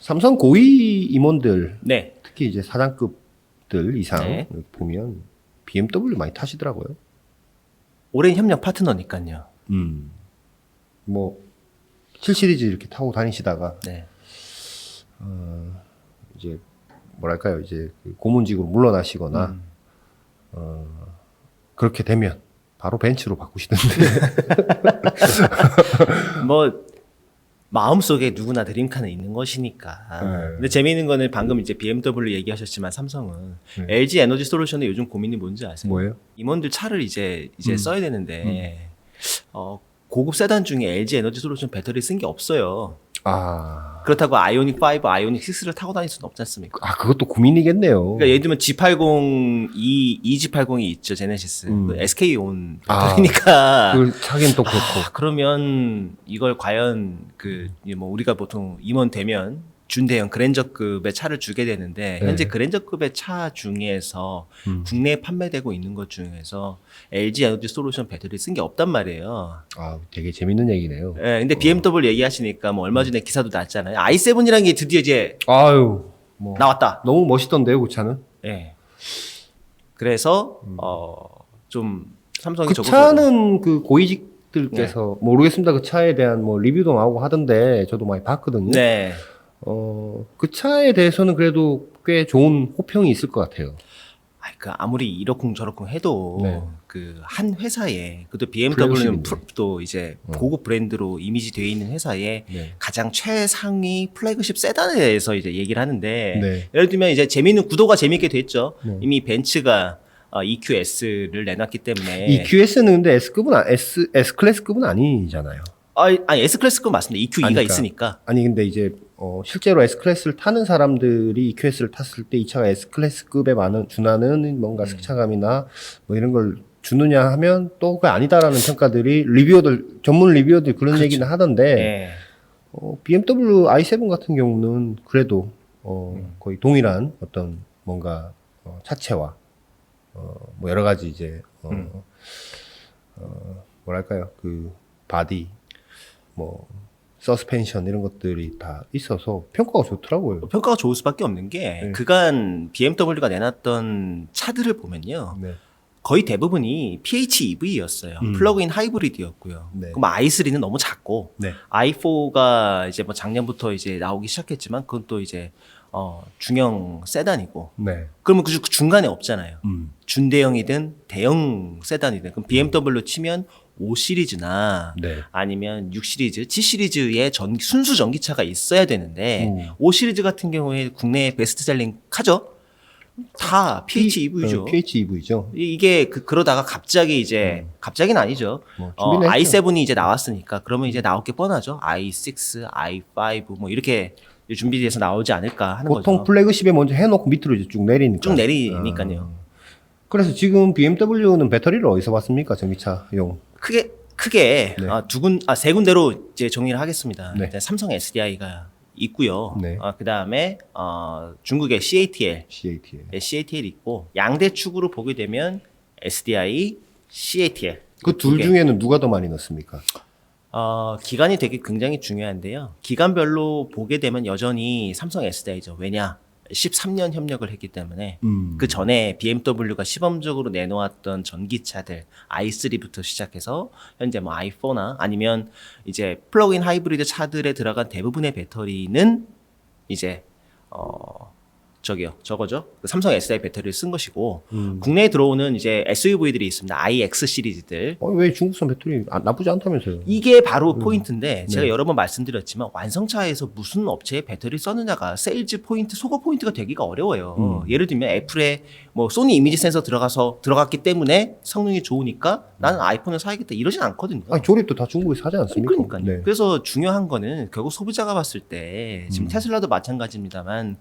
삼성 고위 임원들, 네. 특히 이제 사장급들 이상 네. 보면 BMW 많이 타시더라고요. 오랜 협력 파트너니까요. 뭐 7시리즈 이렇게 타고 다니시다가 네. 이제 뭐랄까요, 이제 그 고문직으로 물러나시거나 그렇게 되면 바로 벤츠로 바꾸시던데. 뭐 마음속에 누구나 드림카는 있는 것이니까. 네. 근데 재미있는 거는 방금 이제 BMW 얘기하셨지만 삼성은 네. LG 에너지 솔루션의 요즘 고민이 뭔지 아세요? 뭐예요? 임원들 차를 이제 써야 되는데 고급 세단 중에 LG 에너지 솔루션 배터리 쓴 게 없어요. 아, 그렇다고 아이오닉 5, 아이오닉 6를 타고 다닐 수는 없지 않습니까? 그것도 고민이겠네요. 그러니까 예를 들면 G80, G80이 있죠, 제네시스. 그 SK 온 아, 배터리니까. 그걸 차긴 또 그렇고. 그러면 이걸 과연 뭐 우리가 보통 임원 되면 준대형 그랜저급의 차를 주게 되는데 네. 현재 그랜저급의 차 중에서 국내에 판매되고 있는 것 중에서 LG 에너지 솔루션 배터리 쓴 게 없단 말이에요. 아, 되게 재밌는 얘기네요. 예, 근데 BMW 얘기하시니까 뭐 얼마 전에 기사도 났잖아요. i7이라는 게 드디어 이제 아유, 뭐 나왔다. 너무 멋있던데요, 그 차는? 예. 그래서 좀 삼성이 그 적어도 차는 그 고위직들께서 모르겠습니다. 그 차에 대한 뭐 리뷰도 나오고 하던데 저도 많이 봤거든요. 네. 그 차에 대해서는 그래도 꽤 좋은 호평이 있을 것 같아요. 아무리 이러쿵 저러쿵 해도 네. 그 한 회사에 그것도 BMW는 플래그십인데. 또 이제 고급 브랜드로 이미지 되어 있는 회사에 네. 가장 최상위 플래그십 세단에 대해서 이제 얘기를 하는데 네. 예를 들면 이제 재미있는 구도가 재미있게 됐죠. 네. 이미 벤츠가 EQS를 내놨기 때문에 이 QS는 근데 S급은 S 클래스급은 아니잖아요. 아니 S클래스급 맞습니다. EQ2가 그러니까. 있으니까. 아니 근데 이제 실제로 S 클래스를 타는 사람들이 이 QS를 탔을 때 이 차가 S 클래스급에 준하는 뭔가 승차감이나 뭐 이런 걸 주느냐 하면 또 그게 아니다라는 평가들이 전문 리뷰어들 그런 그렇죠. 얘기는 하던데 네. BMW i7 같은 경우는 그래도 거의 동일한 어떤 뭔가 차체와 뭐 여러 가지 이제 뭐랄까요, 그 바디 뭐 서스펜션 이런 것들이 다 있어서 평가가 좋더라고요. 평가가 좋을 수밖에 없는 게 네. 그간 BMW가 내놨던 차들을 보면요. 네. 거의 대부분이 PHEV였어요. 플러그인 하이브리드였고요. 네. 그럼 i3는 너무 작고 네. i4가 이제 뭐 작년부터 이제 나오기 시작했지만 그건 또 이제 중형 세단이고 네. 그러면 그 중간에 없잖아요. 준대형이든 대형 세단이든 그럼 BMW로 치면 5 시리즈나 네. 아니면 6 시리즈, 7 시리즈의 순수 전기차가 있어야 되는데 5 시리즈 같은 경우에 국내 베스트셀링 카죠? 다 PHEV죠. PHEV죠. 이게 그러다가 갑자기 이제 갑자기는 아니죠. 뭐 준비는 i7이 이제 나왔으니까 그러면 이제 나올 게 뻔하죠. i6, i5 뭐 이렇게 준비돼서 나오지 않을까 하는 보통 거죠. 플래그십에 먼저 해놓고 밑으로 이제 쭉 내리니까. 쭉 내리니까요. 그래서 지금 BMW는 배터리를 어디서 받습니까? 전기차용. 크게 네. 세 군데로 이제 정리를 하겠습니다. 네. 일단 삼성 SDI가 있고요. 네. 그다음에 중국의 CATL, CATL. CATL 있고 양대 축으로 보게 되면 SDI, CATL. 그 둘 중에는 누가 더 많이 넣습니까? 기간이 되게 굉장히 중요한데요. 기간별로 보게 되면 여전히 삼성 SDI죠. 왜냐? 13년 협력을 했기 때문에 그 전에 BMW가 시범적으로 내놓았던 전기차들 i3부터 시작해서 현재 뭐 i4나 아니면 이제 플러그인 하이브리드 차들에 들어간 대부분의 배터리는 이제 저거죠. 그 삼성 SDI 배터리를 쓴 것이고 국내에 들어오는 이제 SUV들이 있습니다. iX 시리즈들. 왜 중국산 배터리 나쁘지 않다면서요? 이게 바로 포인트인데 제가 여러 번 말씀드렸지만 완성차에서 무슨 업체에 배터리를 썼느냐가 세일즈 포인트, 소거 포인트가 되기가 어려워요. 예를 들면 애플에 뭐 소니 이미지 센서 들어갔기 때문에 성능이 좋으니까 나는 아이폰을 사야겠다 이러진 않거든요. 아니, 조립도 다 중국에서 하지 않습니까? 그러니까요. 네. 그래서 중요한 거는 결국 소비자가 봤을 때 지금 테슬라도 마찬가지입니다만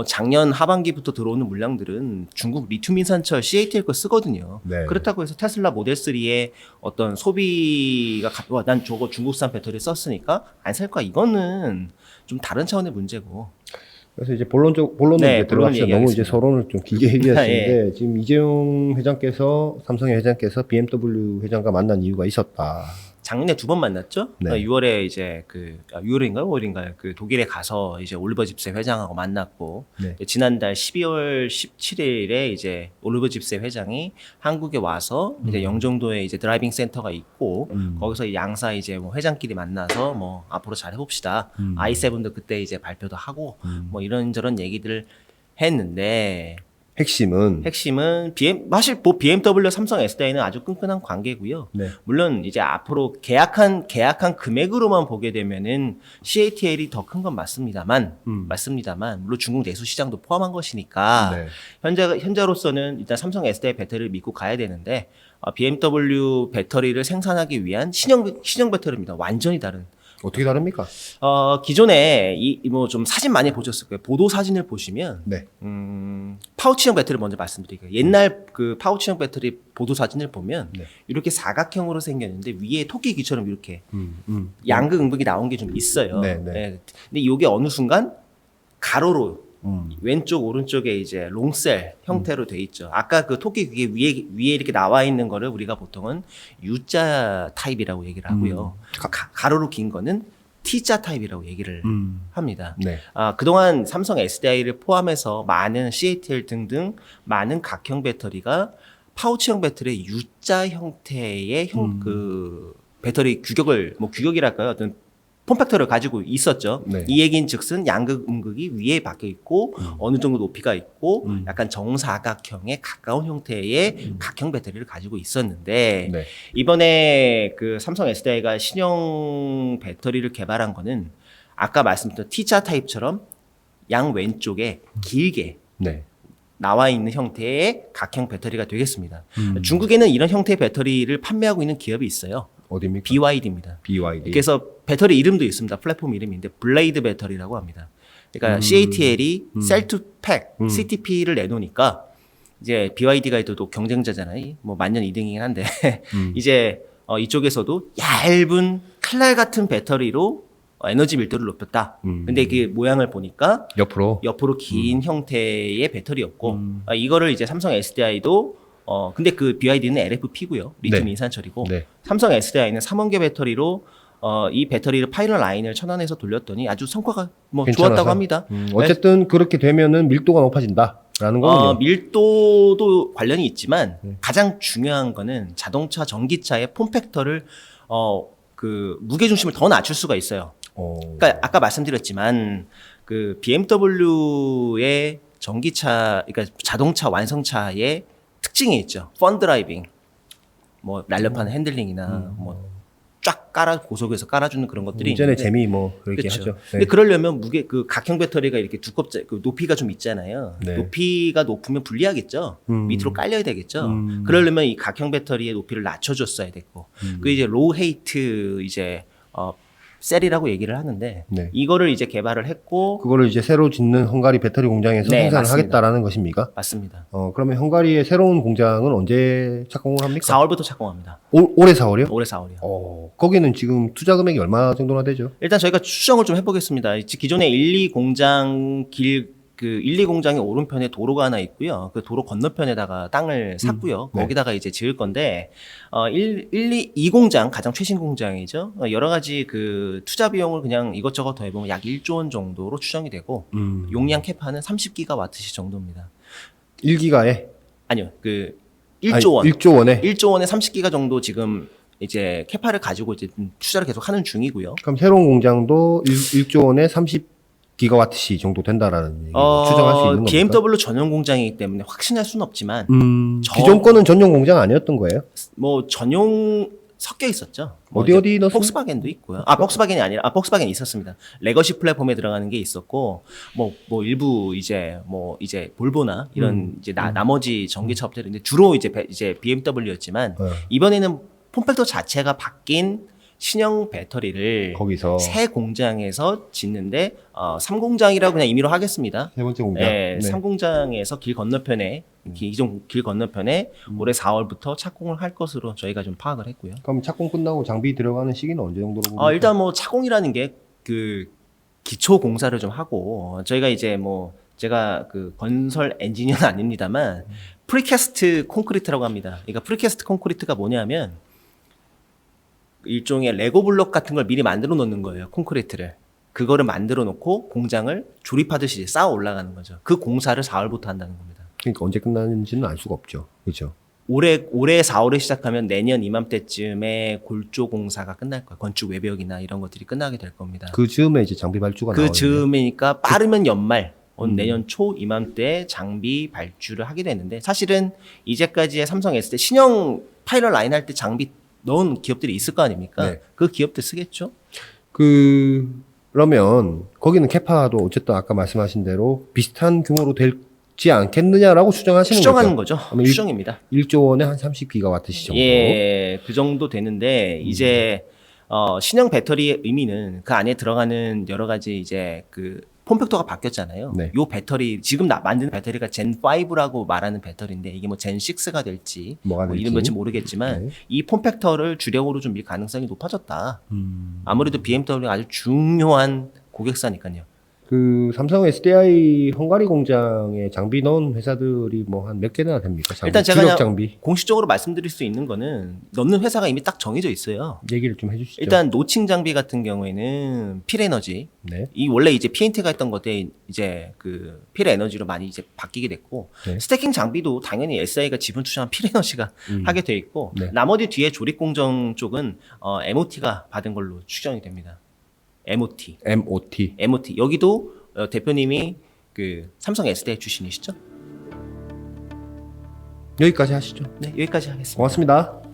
작년 하반기부터 들어오는 물량들은 중국 리튬 인산철 CATL 거 쓰거든요. 네. 그렇다고 해서 테슬라 모델 3의 어떤 소비가 난 저거 중국산 배터리 썼으니까 안 살 거야. 이거는 좀 다른 차원의 문제고. 그래서 이제 본론으로 네, 이제 들어갑시다. 너무 이제 얘기하겠습니다. 서론을 좀 길게 얘기하시는데 예. 지금 이재용 회장께서 삼성의 회장께서 BMW 회장과 만난 이유가 있었다. 작년에 2번 만났죠. 네. 6월에 이제 6월인가요? 5월인가요? 그 독일에 가서 이제 올리버 집세 회장하고 만났고 네. 지난달 12월 17일에 이제 올리버 집세 회장이 한국에 와서 이제 영종도에 이제 드라이빙 센터가 있고 거기서 양사 이제 뭐 회장끼리 만나서 뭐 앞으로 잘 해봅시다. i7도 그때 이제 발표도 하고 뭐 이런저런 얘기들을 했는데 핵심은 사실 뭐 BMW, 삼성, SDI는 아주 끈끈한 관계고요. 네. 물론 이제 앞으로 계약한 금액으로만 보게 되면은 CATL이 더 큰 건 맞습니다만 물론 중국 내수 시장도 포함한 것이니까 네. 현재로서는 일단 삼성 SDI 배터리를 믿고 가야 되는데 BMW 배터리를 생산하기 위한 신형 배터리입니다. 완전히 다른. 어떻게 다릅니까? 기존에 뭐 좀 사진 많이 보셨을 거예요. 보도 사진을 보시면 네. 파우치형 배터리 먼저 말씀드릴게요. 옛날 그 파우치형 배터리 보도 사진을 보면 네. 이렇게 사각형으로 생겼는데 위에 토끼귀처럼 이렇게 양극 음극이 나온 게 좀 있어요. 네, 네. 네. 근데 이게 어느 순간 가로로 왼쪽 오른쪽에 이제 롱셀 형태로 돼 있죠. 아까 그 토끼 위에 이렇게 나와 있는 거를 우리가 보통은 U자 타입이라고 얘기를 하고요. 가로로 긴 거는 T자 타입이라고 얘기를 합니다. 네. 그동안 삼성 SDI를 포함해서 많은 CATL 등등 많은 각형 배터리가 파우치형 배터리의 U자 형태의 그 배터리 규격이랄까요? 어떤 폼팩터를 가지고 있었죠. 네. 이 얘기인 즉슨 양극, 음극이 위에 박혀 있고 어느 정도 높이가 있고 약간 정사각형에 가까운 형태의 각형 배터리를 가지고 있었는데 네. 이번에 그 삼성 SDI가 신형 배터리를 개발한 거는 아까 말씀드렸던 T자 타입처럼 양 왼쪽에 길게 네. 나와 있는 형태의 각형 배터리가 되겠습니다. 중국에는 이런 형태의 배터리를 판매하고 있는 기업이 있어요. 어디입니까? BYD입니다. BYD. 그래서 배터리 이름도 있습니다. 플랫폼 이름인데 블레이드 배터리라고 합니다. 그러니까 CATL이 셀투팩 CTP를 내놓으니까 이제 BYD가 또 경쟁자잖아요. 뭐 만년 2등이긴 한데 이제 이쪽에서도 얇은 칼날 같은 배터리로 에너지 밀도를 높였다. 근데 그 모양을 보니까 옆으로 긴 형태의 배터리였고 이거를 이제 삼성 SDI도 근데 그 BYD는 LFP고요. 리튬 네. 인산철이고 네. 삼성 SDI는 3원계 배터리로 이 배터리를 파이널 라인을 천안에서 돌렸더니 아주 성과가 뭐 괜찮아서. 좋았다고 합니다. 어쨌든 그렇게 되면은 밀도가 높아진다라는 거군요. 밀도도 관련이 있지만 가장 중요한 거는 자동차 전기차의 폼팩터를 그 무게 중심을 더 낮출 수가 있어요. 그러니까 아까 말씀드렸지만 그 BMW의 전기차, 그러니까 자동차 완성차의 특징이 있죠. 펀 드라이빙, 뭐 날렵한 핸들링이나 뭐 쫙 고속에서 깔아주는 그런 것들이 운전의 있는데, 재미 뭐 그렇게 그쵸. 하죠. 네. 근데 그러려면 그 각형 배터리가 이렇게 그 높이가 좀 있잖아요. 네. 높이가 높으면 불리하겠죠. 밑으로 깔려야 되겠죠. 그러려면 이 각형 배터리의 높이를 낮춰줬어야 됐고, 그 이제 로우 헤이트 이제 셀이라고 얘기를 하는데 네. 이거를 이제 개발을 했고 그거를 이제 새로 짓는 헝가리 배터리 공장에서 네, 생산을 맞습니다. 하겠다라는 것입니까? 맞습니다. 그러면 헝가리의 새로운 공장은 언제 착공을 합니까? 4월부터 착공합니다. 올해 4월이요? 올해 4월이요. 거기는 지금 투자 금액이 얼마 정도나 되죠? 일단 저희가 추정을 좀 해보겠습니다. 기존에 1, 2공장 그 1, 2공장의 오른편에 도로가 하나 있고요. 그 도로 건너편에다가 땅을 샀고요. 네. 거기다가 이제 지을 건데, 2공장, 가장 최신 공장이죠. 여러 가지 그 투자 비용을 그냥 이것저것 더해보면 약 1조 원 정도로 추정이 되고, 용량 캐파는 30기가와트시 정도입니다. 1기가에? 아니요, 그 1조 원. 1조 원에? 1조 원에 30기가 정도 지금 이제 캐파를 가지고 이제 투자를 계속 하는 중이고요. 그럼 새로운 공장도 1조 원에 30기가와트시 정도 된다라는 얘기를 추정할 수 있는 겁니까? BMW 전용 공장이기 때문에 확신할 수는 없지만 기존 거는 전용 공장 아니었던 거예요? 뭐 전용 섞여 있었죠. 어디 넣었어요? 폭스바겐도 있고요. 폭스바겐이 아니라 폭스바겐이 있었습니다. 레거시 플랫폼에 들어가는 게 있었고 뭐 일부 이제 볼보나 이런 이제 나머지 전기차 업체들인데 주로 이제 BMW였지만 이번에는 폼팩터 자체가 바뀐 신형 배터리를 거기서 새 공장에서 짓는데 3공장이라고 그냥 임의로 하겠습니다. 세 번째 공장. 네, 3공장에서 기존 길 건너편에 올해 4월부터 착공을 할 것으로 저희가 좀 파악을 했고요. 그럼 착공 끝나고 장비 들어가는 시기는 언제 정도로 봅니까? 일단 뭐 착공이라는 게 그 기초 공사를 좀 하고 저희가 이제 뭐 제가 그 건설 엔지니어는 아닙니다만 프리캐스트 콘크리트라고 합니다. 그러니까 프리캐스트 콘크리트가 뭐냐면 일종의 레고 블록 같은 걸 미리 만들어 놓는 거예요. 콘크리트를. 그거를 만들어 놓고 공장을 조립하듯이 이제 쌓아 올라가는 거죠. 그 공사를 4월부터 한다는 겁니다. 그러니까 언제 끝나는지는 알 수가 없죠. 그렇죠. 올해 4월에 시작하면 내년 이맘때쯤에 골조 공사가 끝날 거예요. 건축 외벽이나 이런 것들이 끝나게 될 겁니다. 그 즈음에 이제 장비 발주가 그 나오는데 즈음이니까 빠르면 연말, 내년 초 이맘때 장비 발주를 하게 되는데 사실은 이제까지의 삼성 S대 신형 파일럿 라인 할 때 장비 넣은 기업들이 있을 거 아닙니까? 네. 그 기업들 쓰겠죠? 그러면 거기는 캐파도 어쨌든 아까 말씀하신 대로 비슷한 규모로 될지 않겠느냐라고 추정하시는 추정하는 거죠. 거죠. 그러면 추정입니다. 1조 원에 한 30기가와트시 정도. 예, 그 정도 되는데 이제 신형 배터리의 의미는 그 안에 들어가는 여러 가지 이제 그 폼팩터가 바뀌었잖아요. 네. 요 배터리 지금 만드는 배터리가 젠 5라고 말하는 배터리인데 이게 뭐 젠 6가 될지 뭐가 될지. 이름 될지 모르겠지만 네. 이 폼팩터를 주력으로 좀 밀 가능성이 높아졌다. 아무래도 BMW가 아주 중요한 고객사니까요. 그 삼성 SDI 헝가리 공장에 장비 넣은 회사들이 뭐 한 몇 개나 됩니까? 장비, 일단 제가 주력 그냥 장비 공식적으로 말씀드릴 수 있는 거는 넣는 회사가 이미 딱 정해져 있어요. 얘기를 좀 해주시죠. 일단 노칭 장비 같은 경우에는 필에너지 네. 이 원래 이제 PNT가 했던 건데 이제 그 필에너지로 많이 이제 바뀌게 됐고 네. 스태킹 장비도 당연히 SI가 지분 투자한 필에너지가 하게 돼 있고 네. 나머지 뒤에 조립 공정 쪽은 MOT가 받은 걸로 추정이 됩니다. MOT 여기도 대표님이 그 삼성 S대 출신이시죠? 여기까지 하시죠. 네 여기까지 하겠습니다. 고맙습니다.